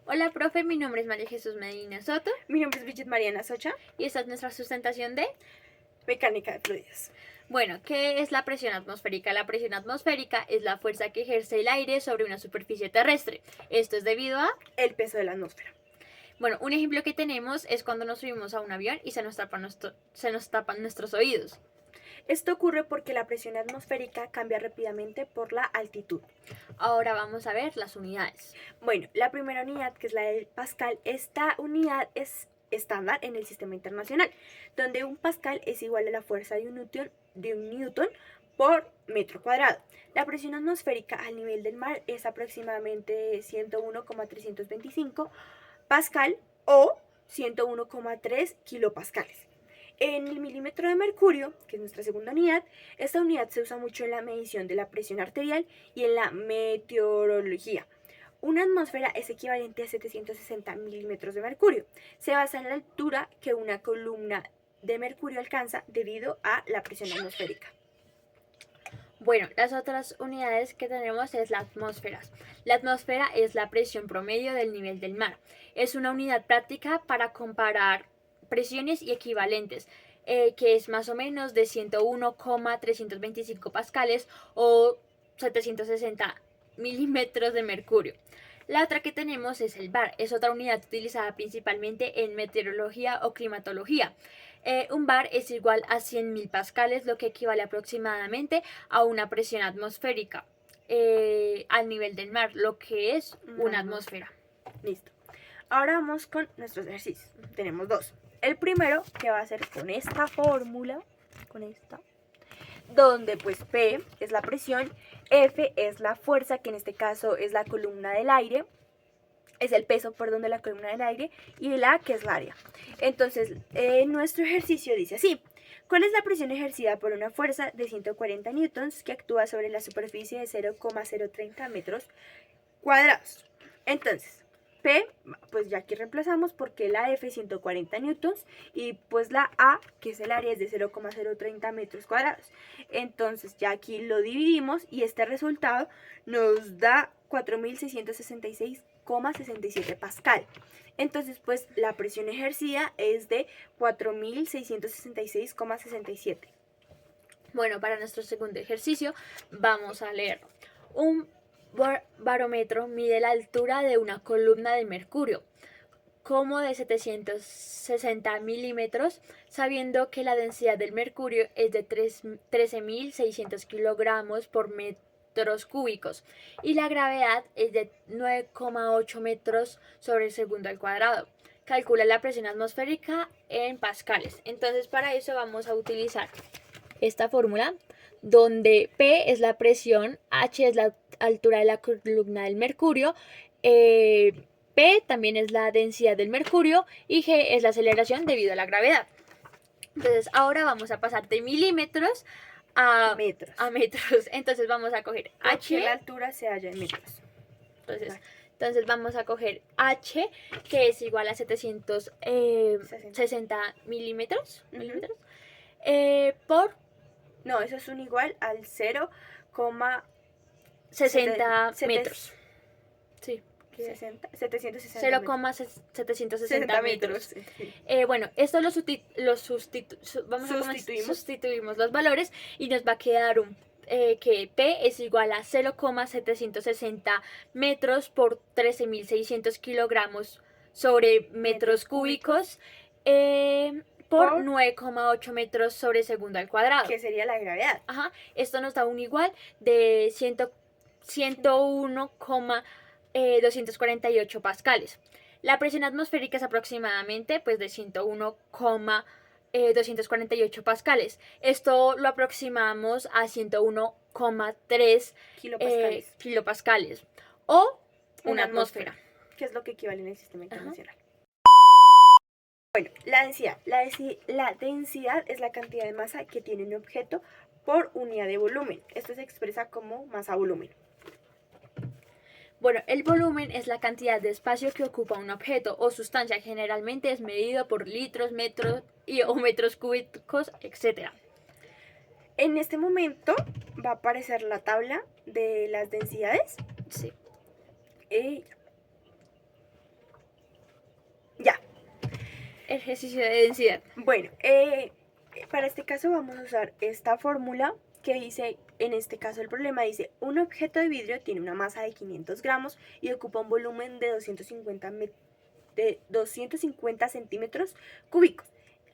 Hola, profe, mi nombre es María Jesús Medina Soto Mi nombre es Bridget Mariana Socha, y esta es nuestra sustentación de... mecánica de fluidos. Bueno, ¿qué es la presión atmosférica? La presión atmosférica es la fuerza que ejerce el aire sobre una superficie terrestre. Esto es debido a... El peso de la atmósfera. Bueno, un ejemplo que tenemos es cuando nos subimos a un avión y se nos tapan nuestros oídos. Esto ocurre porque la presión atmosférica cambia rápidamente por la altitud. Ahora vamos a ver las unidades. Bueno, la primera unidad, que es la del pascal, esta unidad es estándar en el sistema internacional, donde un pascal es igual a la fuerza de un newton por metro cuadrado. La presión atmosférica al nivel del mar es aproximadamente 101,325 pascal o 101,3 kilopascales. En el milímetro de mercurio, que es nuestra segunda unidad, esta unidad se usa mucho en la medición de la presión arterial y en la meteorología. Una atmósfera es equivalente a 760 milímetros de mercurio. Se basa en la altura que una columna de mercurio alcanza debido a la presión atmosférica. Bueno, las otras unidades que tenemos es la atmósfera. La atmósfera es la presión promedio del nivel del mar. Es una unidad práctica para comparar presiones y equivalentes, que es más o menos de 101,325 pascales o 760 milímetros de mercurio. La otra que tenemos es el bar. Es otra unidad utilizada principalmente en meteorología o climatología. Un bar es igual a 100.000 pascales, lo que equivale aproximadamente a una presión atmosférica al nivel del mar, lo que es una atmósfera. Listo. Ahora vamos con nuestros ejercicios. Tenemos dos. El primero, que va a ser con esta fórmula, con esta, donde pues P es la presión, F es la fuerza, que en este caso es la columna del aire, es el peso, perdón, de la columna del aire, y el A, que es la área. Entonces, nuestro ejercicio dice así: ¿cuál es la presión ejercida por una fuerza de 140 newtons que actúa sobre la superficie de 0,030 metros cuadrados? Entonces, P, pues ya aquí reemplazamos porque la F es 140 newtons y pues la A, que es el área, es de 0,030 metros cuadrados. Entonces ya aquí lo dividimos y este resultado nos da 4.666,67 pascal. Entonces pues la presión ejercida es de 4.666,67. Bueno, para nuestro segundo ejercicio vamos a leer. Un barómetro mide la altura de una columna de mercurio, como de 760 milímetros, sabiendo que la densidad del mercurio es de 13.600 kilogramos por metros cúbicos y la gravedad es de 9,8 metros sobre el segundo al cuadrado. Calcula la presión atmosférica en pascales. Entonces, para eso vamos a utilizar esta fórmula, donde P es la presión, H es la altura de la columna del mercurio, P también es la densidad del mercurio y G es la aceleración debido a la gravedad. Entonces ahora vamos a pasar de milímetros a metros. Entonces vamos a coger H. La altura se halla en metros. Entonces vamos a coger H, que es igual a 760 milímetros, por... No, eso es un igual al 0,60 metros. Sí. 0,760 metros. Bueno, esto lo sustituimos los valores y nos va a quedar que P es igual a 0,760 metros por 13.600 kilogramos sobre metros cúbicos por 9,8 metros sobre segundo al cuadrado. Que sería la gravedad. Ajá. Esto nos da un igual de 101,248 pascales. La presión atmosférica es aproximadamente pues de 101,248 pascales. Esto lo aproximamos a 101,3 kilopascales o una atmósfera, que es lo que equivale en el sistema internacional. Bueno, la densidad. La densidad es la cantidad de masa que tiene un objeto por unidad de volumen. Esto se expresa como masa-volumen. Bueno, el volumen es la cantidad de espacio que ocupa un objeto o sustancia. Generalmente es medido por litros, metros o metros cúbicos, etc. En este momento va a aparecer la tabla de las densidades. Sí. ejercicio de densidad. Bueno, para este caso vamos a usar esta fórmula que dice, en este caso el problema dice, un objeto de vidrio tiene una masa de 500 gramos y ocupa un volumen de 250 centímetros cúbicos.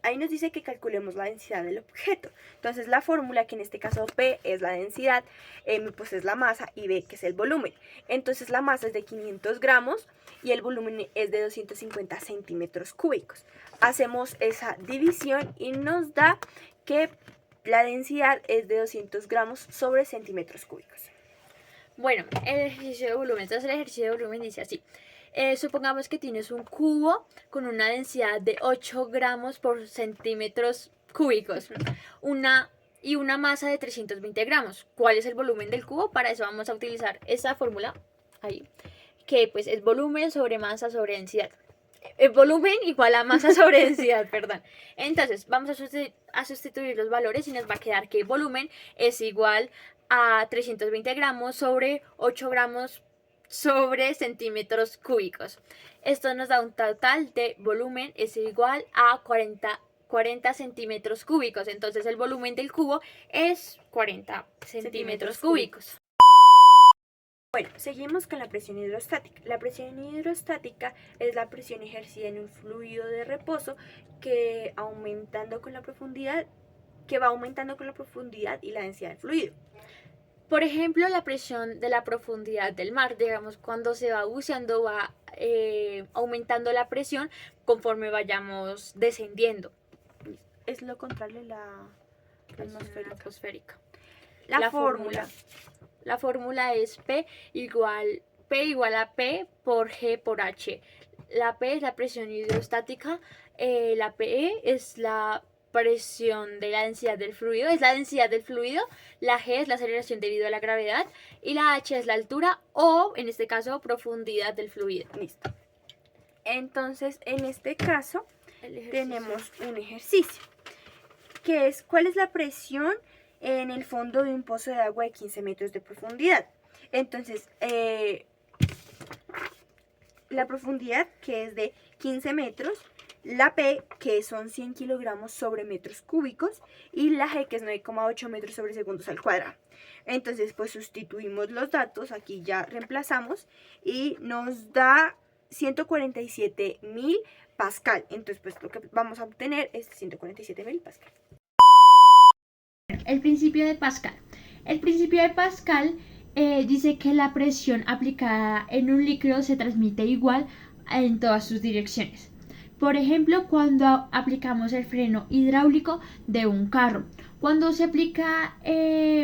Ahí nos dice que calculemos la densidad del objeto. Entonces la fórmula, que en este caso P es la densidad, M pues es la masa y B que es el volumen. Entonces la masa es de 500 gramos y el volumen es de 250 centímetros cúbicos. Hacemos esa división y nos da que la densidad es de 200 gramos sobre centímetros cúbicos. Bueno, el ejercicio de volumen. Entonces el ejercicio de volumen dice así. Supongamos que tienes un cubo con una densidad de 8 gramos por centímetros cúbicos y una masa de 320 gramos. ¿Cuál es el volumen del cubo? Para eso vamos a utilizar esta fórmula ahí, que pues es volumen sobre masa sobre densidad. El volumen igual a masa sobre densidad, perdón. Entonces vamos a sustituir los valores y nos va a quedar que el volumen es igual a 320 gramos sobre 8 gramos sobre centímetros cúbicos. Esto nos da un total de volumen es igual a 40 centímetros cúbicos. Entonces el volumen del cubo es 40 centímetros cúbicos. Bueno, seguimos con la presión hidrostática. La presión hidrostática es la presión ejercida en un fluido de reposo que va aumentando con la profundidad y la densidad del fluido. Por ejemplo, la presión de la profundidad del mar, digamos, cuando se va buceando va aumentando la presión conforme vayamos descendiendo. Es lo contrario a la atmosférica. La fórmula. La fórmula es P igual a P por G por H. La P es la presión hidrostática, la PE es la presión de la densidad del fluido, la G es la aceleración debido a la gravedad y la H es la altura o, en este caso, profundidad del fluido. Listo. Entonces, en este caso, tenemos un ejercicio, que es ¿cuál es la presión en el fondo de un pozo de agua de 15 metros de profundidad? Entonces, la profundidad, que es de 15 metros, la P, que son 100 kilogramos sobre metros cúbicos, y la G, que es 9,8 metros sobre segundos al cuadrado. Entonces, pues sustituimos los datos, aquí ya reemplazamos, y nos da 147.000 pascal. Entonces, pues lo que vamos a obtener es 147.000 pascal. El principio de Pascal. El principio de Pascal dice que la presión aplicada en un líquido se transmite igual en todas sus direcciones. Por ejemplo, cuando aplicamos el freno hidráulico de un carro. Cuando se aplica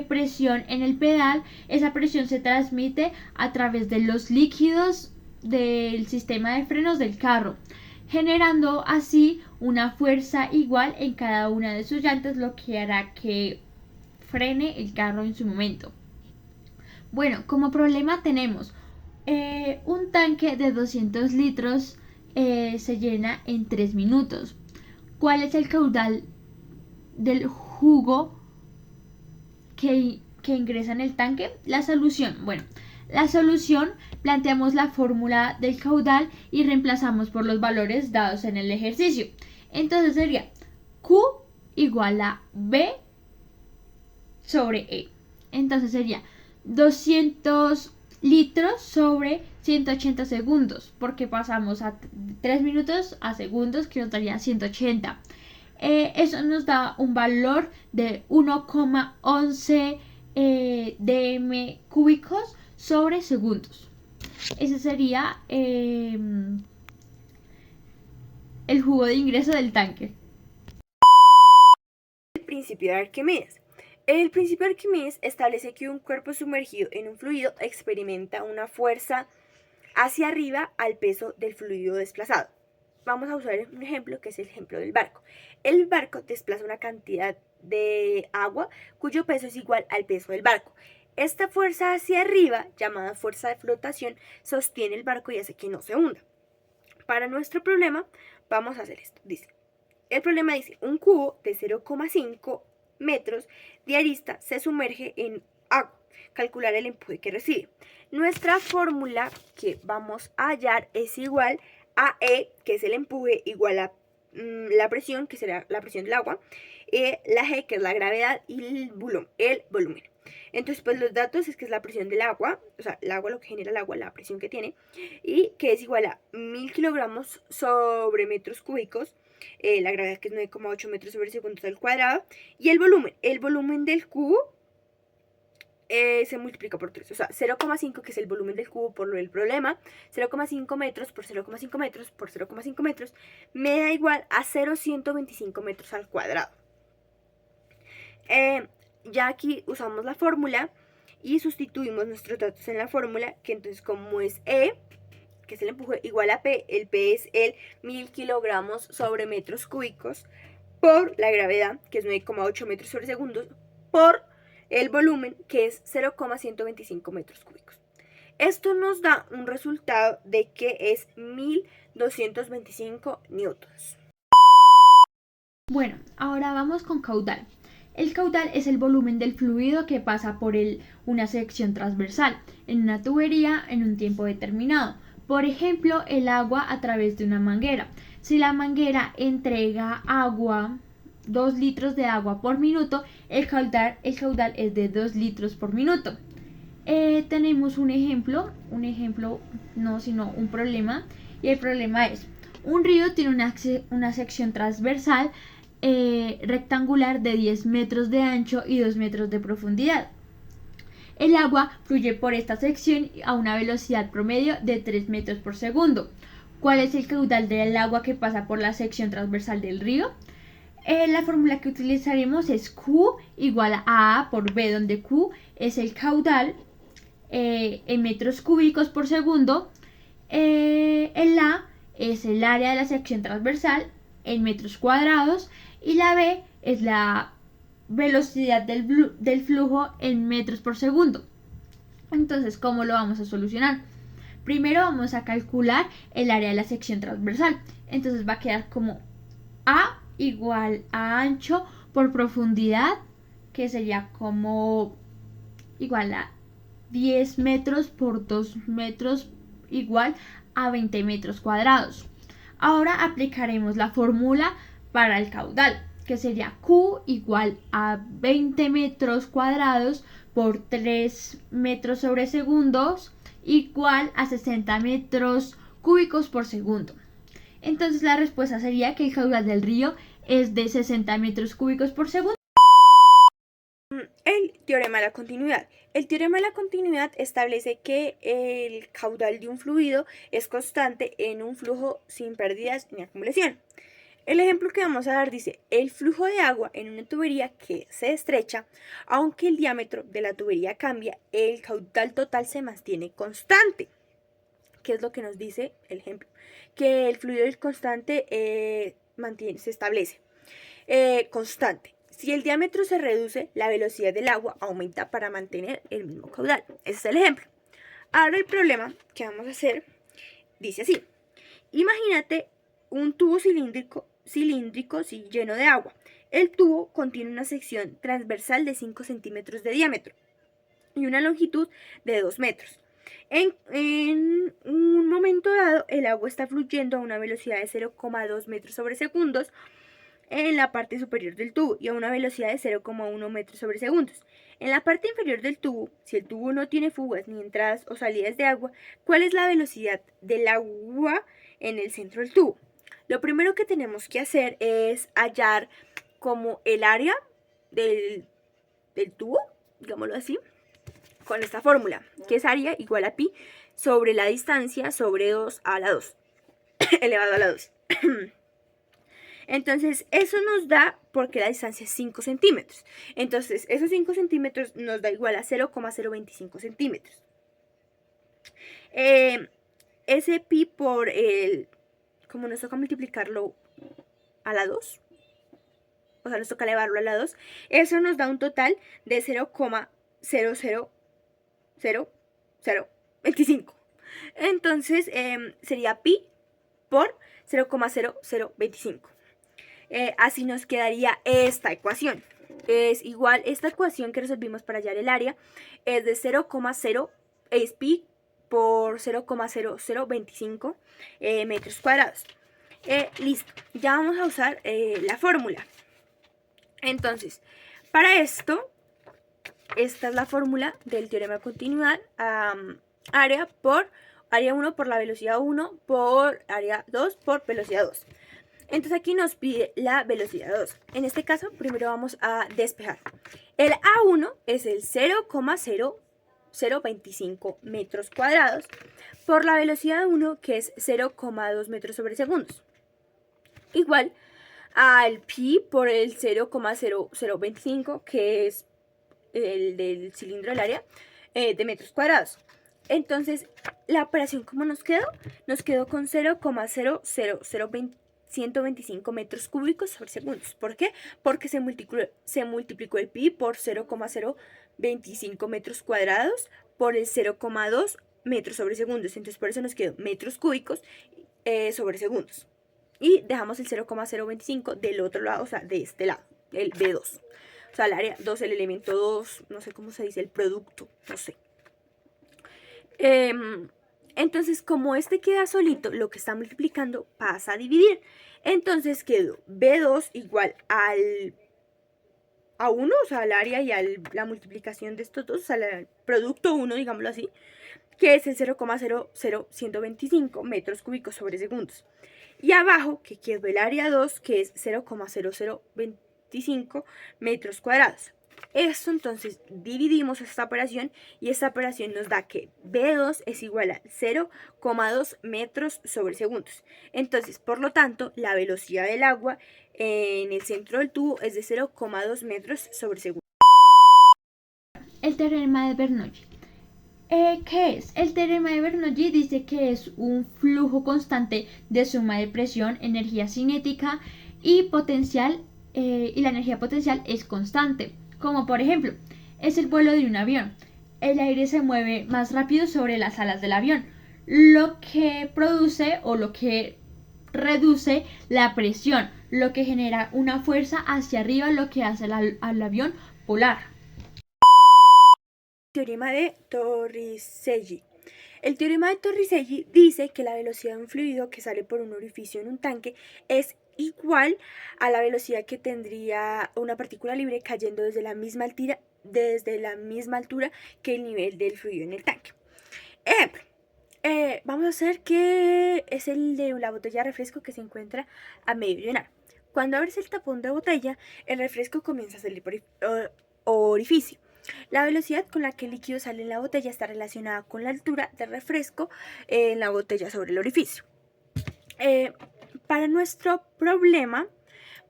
presión en el pedal, esa presión se transmite a través de los líquidos del sistema de frenos del carro, generando así una fuerza igual en cada una de sus llantas, lo que hará que frene el carro en su momento. Bueno, como problema tenemos un tanque de 200 litros se llena en 3 minutos. ¿Cuál es el caudal del jugo que ingresa en el tanque? La solución. Bueno, la solución, planteamos la fórmula del caudal y reemplazamos por los valores dados en el ejercicio. Entonces sería Q igual a B sobre E. Entonces sería 200 litros sobre 180 segundos, porque pasamos a 3 minutos a segundos, que nos daría 180. Eso nos da un valor de 1,11 dm cúbicos sobre segundos. Ese sería el jugo de ingreso del tanque. El principio de Arquímedes. El principio de Arquímedes establece que un cuerpo sumergido en un fluido experimenta una fuerza hacia arriba al peso del fluido desplazado. Vamos a usar un ejemplo que es el ejemplo del barco. El barco desplaza una cantidad de agua cuyo peso es igual al peso del barco. Esta fuerza hacia arriba, llamada fuerza de flotación, sostiene el barco y hace que no se hunda. Para nuestro problema, vamos a hacer esto. El problema dice, un cubo de 0,5 metros de arista se sumerge en agua. Calcular el empuje que recibe. Nuestra fórmula que vamos a hallar es igual a E, que es el empuje, igual a la presión, que será la presión del agua, la G, que es la gravedad, y el volumen. Entonces, pues los datos es que es la presión del agua, o sea, el agua, lo que genera el agua, la presión que tiene, y que es igual a 1000 kilogramos sobre metros cúbicos, la gravedad, que es 9,8 metros sobre segundo al cuadrado, y el volumen del cubo se multiplica por 3, o sea, 0,5, que es el volumen del cubo por lo del problema, 0,5 metros por 0,5 metros por 0,5 metros, me da igual a 0,125 metros al cuadrado. Ya aquí usamos la fórmula y sustituimos nuestros datos en la fórmula, que entonces como es E, que es el empuje, igual a P, el P es el 1000 kilogramos sobre metros cúbicos, por la gravedad, que es 9,8 metros sobre segundos, por el volumen, que es 0,125 metros cúbicos. Esto nos da un resultado de que es 1225 newtons. Bueno, ahora vamos con caudal. El caudal es el volumen del fluido que pasa por una sección transversal en una tubería en un tiempo determinado. Por ejemplo, el agua a través de una manguera. Si la manguera entrega agua, 2 litros de agua por minuto, el caudal es de 2 litros por minuto. Tenemos un ejemplo, no, sino un problema, y el problema es: un río tiene una sección transversal rectangular de 10 metros de ancho y 2 metros de profundidad. El agua fluye por esta sección a una velocidad promedio de 3 metros por segundo. ¿Cuál es el caudal del agua que pasa por la sección transversal del río? La fórmula que utilizaremos es Q igual a A por B, donde Q es el caudal en metros cúbicos por segundo. El A es el área de la sección transversal en metros cuadrados, y la B es la velocidad del flujo en metros por segundo. Entonces, ¿cómo lo vamos a solucionar? Primero vamos a calcular el área de la sección transversal. Entonces va a quedar como A igual a ancho por profundidad, que sería como igual a 10 metros por 2 metros, igual a 20 metros cuadrados. Ahora aplicaremos la fórmula para el caudal, que sería Q igual a 20 metros cuadrados por 3 metros sobre segundos, igual a 60 metros cúbicos por segundo. Entonces la respuesta sería que el caudal del río es de 60 metros cúbicos por segundo. El teorema de la continuidad. El teorema de la continuidad establece que el caudal de un fluido es constante en un flujo sin pérdidas ni acumulación. El ejemplo que vamos a dar dice: el flujo de agua en una tubería que se estrecha, aunque el diámetro de la tubería cambia, el caudal total se mantiene constante. ¿Qué es lo que nos dice el ejemplo? Que el fluido constante se establece constante. Si el diámetro se reduce, la velocidad del agua aumenta para mantener el mismo caudal. Ese es el ejemplo. Ahora el problema que vamos a hacer dice así: imagínate un tubo cilíndrico lleno de agua. El tubo contiene una sección transversal de 5 centímetros de diámetro y una longitud de 2 metros. En un momento dado, el agua está fluyendo a una velocidad de 0,2 metros sobre segundos en la parte superior del tubo y a una velocidad de 0,1 metros sobre segundos. En la parte inferior del tubo, si el tubo no tiene fugas ni entradas o salidas de agua, ¿cuál es la velocidad del agua en el centro del tubo? Lo primero que tenemos que hacer es hallar como el área del tubo, digámoslo así, con esta fórmula, que es área igual a pi sobre la distancia sobre 2 a la 2, elevado a la 2. Entonces, eso nos da, porque la distancia es 5 centímetros. Entonces, esos 5 centímetros nos da igual a 0,025 centímetros. Ese pi por como nos toca multiplicarlo a la 2, o sea, nos toca elevarlo a la 2, eso nos da un total de 0,00025. Entonces, sería pi por 0,0025. Así nos quedaría esta ecuación. Es igual, esta ecuación que resolvimos para hallar el área es de 0,0, es pi por 0,0025 metros cuadrados. Listo, ya vamos a usar la fórmula. Entonces, para esto, esta es la fórmula del teorema de continuidad. Área 1 por la velocidad 1 por área 2 por velocidad 2. Entonces aquí nos pide la velocidad 2. En este caso, primero vamos a despejar. El A1 es el 0,0025 metros cuadrados por la velocidad 1, que es 0,2 metros sobre segundos. Igual al pi por el 0,0025, que es el del cilindro del área, de metros cuadrados. Entonces, la operación, ¿cómo nos quedó? Nos quedó con 0,000125 metros cúbicos sobre segundos. ¿Por qué? Porque se multiplicó el pi por 0,025 metros cuadrados por el 0,2 metros sobre segundos. Entonces, por eso nos quedó metros cúbicos sobre segundos. Y dejamos el 0,025 del otro lado, o sea, de este lado, el B2. O sea, el área 2, el elemento 2, no sé cómo se dice, el producto, no sé. Entonces, como este queda solito, lo que está multiplicando pasa a dividir. Entonces quedó B2 igual a 1, o sea, al área y a la multiplicación de estos dos, o sea, el producto 1, digámoslo así, que es el 0,00125 metros cúbicos sobre segundos. Y abajo, que quedó el área 2, que es 0,0025 metros cuadrados. Esto entonces dividimos esta operación y esta operación nos da que B2 es igual a 0,2 metros sobre segundos. Entonces, por lo tanto, la velocidad del agua en el centro del tubo es de 0,2 metros sobre segundos. El teorema de Bernoulli. ¿Qué es? El teorema de Bernoulli dice que es un flujo constante de suma de presión, energía cinética y potencial, y la energía potencial es constante. Como por ejemplo, es el vuelo de un avión. El aire se mueve más rápido sobre las alas del avión, lo que produce o lo que reduce la presión, lo que genera una fuerza hacia arriba, lo que hace al avión volar. Teorema de Torricelli. El teorema de Torricelli dice que la velocidad de un fluido que sale por un orificio en un tanque es igual a la velocidad que tendría una partícula libre cayendo desde la misma altura que el nivel del fluido en el tanque. Ejemplo, vamos a hacer que es el de la botella de refresco que se encuentra a medio llenar. Cuando abres el tapón de botella, el refresco comienza a salir por orificio. La velocidad con la que el líquido sale en la botella está relacionada con la altura del refresco en la botella sobre el orificio. Para nuestro problema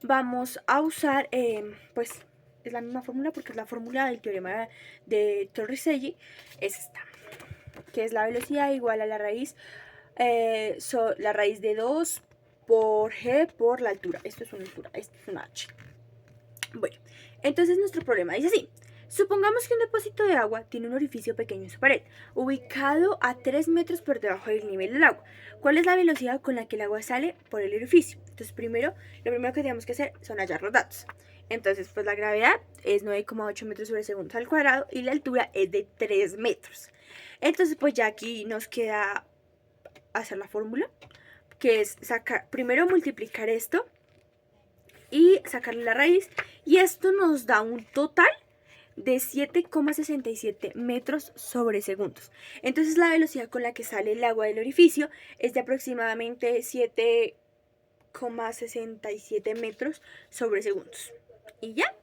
vamos a usar, pues es la misma fórmula porque es la fórmula del teorema de Torricelli, es esta, que es la velocidad igual a la raíz de 2 por g por la altura. Esto es una altura, esto es una h. Bueno, entonces nuestro problema dice así. Supongamos que un depósito de agua tiene un orificio pequeño en su pared, ubicado a 3 metros por debajo del nivel del agua. ¿Cuál es la velocidad con la que el agua sale por el orificio? Entonces, lo primero que tenemos que hacer son hallar los datos. Entonces, pues la gravedad es 9,8 metros sobre segundos al cuadrado y la altura es de 3 metros. Entonces, pues ya aquí nos queda hacer la fórmula, que es primero multiplicar esto y sacarle la raíz. Y esto nos da un total de 7,67 metros sobre segundos. Entonces la velocidad con la que sale el agua del orificio es de aproximadamente 7,67 metros sobre segundos. Y ya.